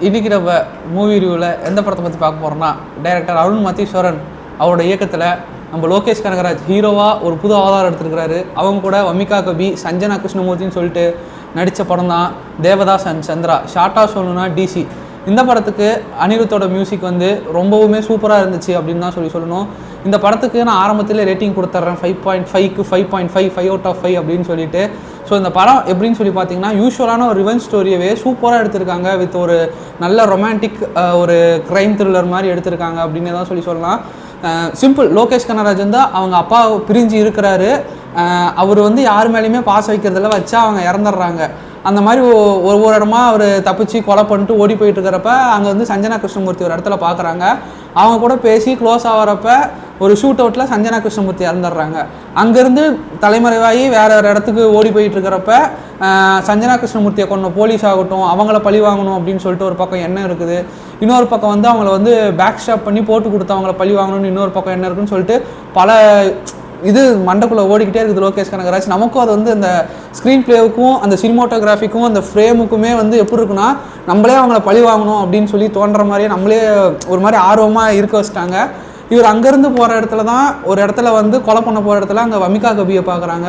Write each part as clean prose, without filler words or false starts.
இன்னைக்கு நம்ம மூவி ரிவ்யூவில் எந்த படத்தை பற்றி பார்க்க போகிறோம்னா, டைரக்டர் அருண் மத்தீஸ்வரன் அவரோட இயக்கத்தில் நம்ம லோகேஷ் கனகராஜ் ஹீரோவாக ஒரு புது அவதாரம் எடுத்துருக்கிறாரு. அவங்க கூட வமிகா கபி, சஞ்சனா கிருஷ்ணமூர்த்தின்னு சொல்லிட்டு நடித்த படம் தான் தேவதாஸ் அண்ட் சந்திரா. ஷார்ட்டாக சொல்லணும்னா டிசி. இந்த படத்துக்கு அனிருத்தோட மியூசிக் வந்து ரொம்பவுமே சூப்பராக இருந்துச்சு அப்படின்னு தான் சொல்லணும். இந்த படத்துக்கு நான் ஆரம்பத்தில் ரேட்டிங் கொடுத்துட்றேன் 5.5க்கு 5.5 5 அவுட் ஆஃப் 5 அப்படின்னு சொல்லிட்டு. ஸோ இந்த படம் எப்படின்னு சொல்லி பார்த்தீங்கன்னா, யூஸ்வலான ஒரு ரிவெஞ்ச் ஸ்டோரியவே சூப்பராக எடுத்திருக்காங்க. வித் ஒரு நல்ல ரொமான்டிக் ஒரு க்ரைம் த்ரில்லர் மாதிரி எடுத்திருக்காங்க அப்படின்னு தான் சொல்லலாம். சிம்பிள், லோகேஷ் கனகராஜ் வந்து அவங்க அப்பா பிரிஞ்சு இருக்கிறாரு. அவர் வந்து யார் மேலேயுமே பாச வைக்கிறதில்ல, வச்சா அவங்க இறந்துடுறாங்க. அந்த மாதிரி ஒவ்வொரு இடமா அவர் தப்பிச்சு கொலை பண்ணிட்டு ஓடி போயிட்டு இருக்கிறப்ப அங்கே வந்து சஞ்சனா கிருஷ்ணமூர்த்தி ஒரு இடத்துல பார்க்குறாங்க. அவங்க கூட பேசி க்ளோஸ் ஆகிறப்ப ஒரு ஷூட் அவுட்டில் சஞ்சனா கிருஷ்ணமூர்த்தி இறந்துடுறாங்க. அங்கேருந்து தலைமறைவாகி வேறு இடத்துக்கு ஓடி போயிட்டு இருக்கிறப்ப சஞ்சனா கிருஷ்ணமூர்த்தியை கொண்ட போலீஸ் ஆகட்டும், அவங்கள பழி வாங்கணும் அப்படின்னு சொல்லிட்டு ஒரு பக்கம் என்ன இருக்குது. இன்னொரு பக்கம் வந்து அவங்கள வந்து பேக் ஸ்டாப் பண்ணி போட்டு கொடுத்து அவங்கள பழி வாங்கணும்னு இன்னொரு பக்கம் என்ன இருக்குன்னு சொல்லிட்டு பல இது மண்டக்குள்ளே ஓடிக்கிட்டே இருக்குது லோகேஷ் கனகராஜ். நமக்கும் அது வந்து அந்த ஸ்க்ரீன் பிளேவுக்கும் அந்த சினிமோட்டோகிராஃபிக்கும் அந்த ஃப்ரேமுக்குமே வந்து எப்படி இருக்குன்னா, நம்மளே அவங்கள பழி வாங்கணும் அப்படின்னு சொல்லி தோன்ற மாதிரியே நம்மளே ஒரு மாதிரி ஆர்வமாக இருக்க வச்சிட்டாங்க. இவர் அங்கேருந்து போகிற இடத்துல தான் ஒரு இடத்துல வந்து கொலை பண்ண போகிற இடத்துல அங்கே வமிகா கபியை பார்க்குறாங்க.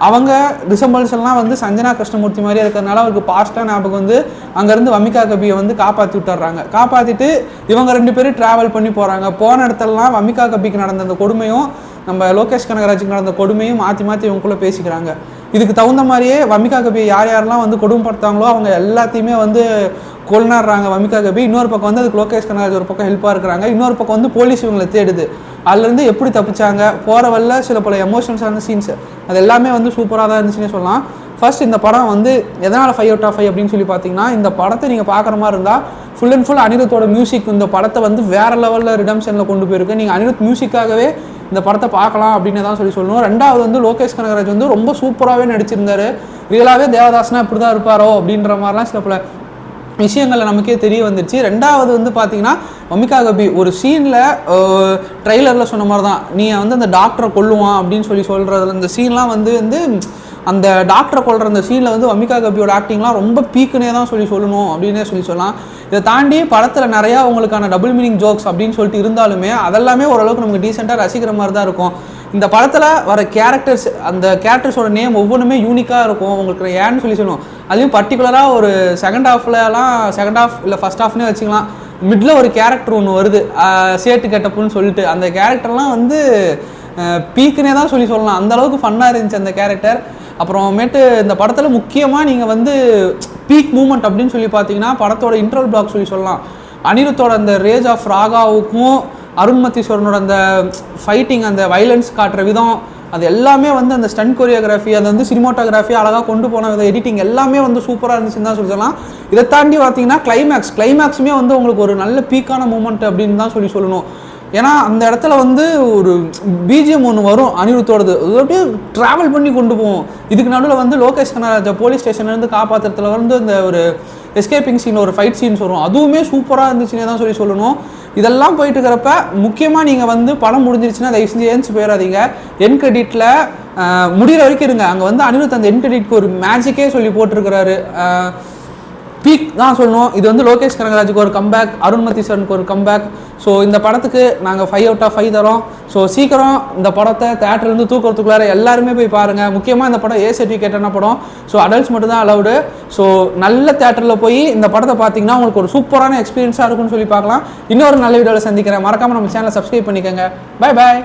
அவங்க ரிசம்பல்ஸ்லாம் வந்து சஞ்சனா கிருஷ்ணமூர்த்தி மாதிரியே இருக்கிறதுனால அவருக்கு பாஸ்ட்டாக ஞாபகம் வந்து அங்கேருந்து வமிகா கபியை வந்து காப்பாற்றி விட்டுறாங்க. காப்பாற்றிட்டு இவங்க 2 பேரும் ட்ராவல் பண்ணி போகிறாங்க. போன இடத்துலலாம் வமிகா கபிக்கு நடந்த அந்த கொடுமையும் நம்ம லோகேஷ் கனகராஜுக்கு நடந்த கொடுமையும் மாற்றி இவங்களுக்குள்ளே பேசிக்கிறாங்க. இதுக்கு தகுந்த மாதிரியே வமிகா கபியை யாரெல்லாம் வந்து கொடுமைப்படுத்தாங்களோ அவங்க எல்லாத்தையுமே வந்து கொள்ளாடுறாங்க வமிகா கபி. இன்னொரு பக்கம் வந்து அதுக்கு லோகேஷ் கனகராஜ் ஒரு பக்கம் ஹெல்ப்பாக இருக்கிறாங்க. இன்னொரு பக்கம் வந்து போலீஸ் இவங்களை தேடுது. அதுலேருந்து எப்படி தப்பிச்சாங்க, போகிற வழில சில பல எமோஷன்ஸான சீன்ஸ், அது எல்லாமே வந்து சூப்பராக தான் இருந்துச்சுன்னே சொல்லலாம். ஃபர்ஸ்ட் இந்த படம் வந்து எதனால் 5 அவுட் ஆஃப் 5 அப்படின்னு சொல்லி பார்த்தீங்கன்னா, இந்த படத்தை நீங்கள் பார்க்குற மாதிரி இருந்தால் ஃபுல் அண்ட் ஃபுல் அனிருத்தோட மியூசிக் இந்த படத்தை வந்து வேறு லெவலில் ரிடம்ஷனில் கொண்டு போயிருக்கு. நீங்கள் அனிருத் மியூசிக்காகவே இந்த படத்தை பார்க்கலாம் அப்படின்னு தான் சொல்லணும். ரெண்டாவது வந்து லோகேஷ் கனகராஜ் வந்து ரொம்ப சூப்பராகவே நடிச்சிருந்தாரு. ரியலாகவே தேவதாஸ்னா இப்படி தான் இருப்பாரோ அப்படின்ற மாதிரிலாம் சில பல விஷயங்களில் நமக்கே தெரிய வந்துருச்சு. ரெண்டாவது வந்து பார்த்தீங்கன்னா, வமிகா கபி ஒரு சீனில் ட்ரெய்லரில் சொன்ன மாதிரி தான், நீ வந்து அந்த டாக்டரை கொல்லுவான் அப்படின்னு சொல்கிறதுல இந்த சீன்லாம் வந்து அந்த டாக்டரை கொள்கிற அந்த சீனில் வந்து வமிகா கபியோட ஆக்டிங்லாம் ரொம்ப பீக்குனே தான் சொல்லணும் அப்படின்னே சொல்லலாம். இதை தாண்டி படத்தில் நிறையா உங்களுக்கான டபுள் மீனிங் ஜோக்ஸ் அப்படின்னு சொல்லிட்டு இருந்தாலுமே அதெல்லாமே ஓரளவுக்கு நமக்கு டீசெண்டாக ரசிக்கிற மாதிரி தான் இருக்கும். இந்த படத்தில் வர கேரக்டர்ஸ், அந்த கேரக்டர்ஸோட நேம் ஒவ்வொன்றுமே யூனிக்காக இருக்கும். உங்களுக்கு ஏன்னு சொல்லணும். அதுலேயும் பர்டிகுலராக ஒரு செகண்ட் ஹாஃப் இல்லை ஃபர்ஸ்ட் ஹாஃப்னே வச்சுக்கலாம், மிடில் ஒரு கேரக்டர் ஒன்று வருது, சேட்டு கெட்டப்புன்னு சொல்லிட்டு. அந்த கேரக்டர்லாம் வந்து பீக்குனே தான் சொல்லலாம். அந்தளவுக்கு ஃபன்னாக இருந்துச்சு அந்த கேரக்டர். அப்புறமேட்டு இந்த படத்தில் முக்கியமாக நீங்கள் வந்து பீக் மூமெண்ட் அப்படின்னு சொல்லி பார்த்தீங்கன்னா, படத்தோட இன்ட்ரோல் பிளாக் சொல்லலாம். அனிருத்தோட அந்த ரேஜ் ஆஃப் ராகாவுக்கும் அருண் மத்தீஸ்வரனோட அந்த ஃபைட்டிங், அந்த வைலன்ஸ் காட்டுற விதம், அது எல்லாமே வந்து அந்த ஸ்டண்ட் கொரியோகிராஃபி, அது வந்து சினிமோட்டோகிராஃபி அழகாக கொண்டு போன வித எடிட்டிங் எல்லாமே வந்து சூப்பராக இருந்துச்சுன்னு தான் சொல்லலாம். இதை தாண்டி பார்த்தீங்கன்னா கிளைமேக்ஸுமே வந்து உங்களுக்கு ஒரு நல்ல பீக்கான மூமெண்ட் அப்படின்னு தான் சொல்லணும். ஏன்னா அந்த இடத்துல வந்து ஒரு பிஜிஎம் ஒன்று வரும் அனிருத்தோடது, அது அப்படியே ட்ராவல் பண்ணி கொண்டு போவோம். இதுக்கு நடுவில் வந்து லோகேஷ் கனகராஜ் போலீஸ் ஸ்டேஷன்லேருந்து காப்பாற்றுறதுல வந்து இந்த ஒரு எஸ்கேப்பிங் சீன், ஒரு ஃபைட் சீன்ஸ் வரும், அதுவுமே சூப்பராக இருந்துச்சுன்னே தான் சொல்லணும். இதெல்லாம் போயிட்டு இருக்கிறப்ப முக்கியமாக நீங்கள் வந்து படம் முடிஞ்சிருச்சுன்னா தயவு செஞ்சு ஏஞ்சி போயிடாதீங்க. என் கிரெடிட்டில் முடிகிற வரைக்கும் இருங்க. அங்கே வந்து அனிருத் அந்த என் கிரெடிட்க்கு ஒரு மேஜிக்கே சொல்லி போட்டிருக்கிறாரு. பீக் தான் சொல்லணும். இது வந்து லோகேஷ் கனகராஜுக்கு ஒரு கம்பேக், அருண் மத்தீஸ்வரனுக்கு ஒரு கம்பேக். ஸோ இந்த படத்துக்கு நாங்கள் 5 அவுட் ஆஃப் 5 தரோம். ஸோ சீக்கிரம் இந்த படத்தை தேட்டர்லேருந்து தூக்கிறதுக்குள்ளார எல்லாருமே போய் பாருங்கள். முக்கியமாக இந்த படம் ஏ சர்டிஃபிகேட்டான படம், ஸோ அடல்ட்ஸ் மட்டும் தான் அலவுடு. ஸோ நல்ல தேட்டரில் போய் இந்த படத்தை பார்த்தீங்கன்னா உங்களுக்கு ஒரு சூப்பரான எக்ஸ்பீரியன்ஸாக இருக்கும்னு சொல்லி பார்க்கலாம். இன்னொரு நல்ல வீடியோவில் சந்திக்கிறேன். மறக்காமல் நம்ம சேனலை சப்ஸ்கிரைப் பண்ணிக்கோங்க. Bye bye.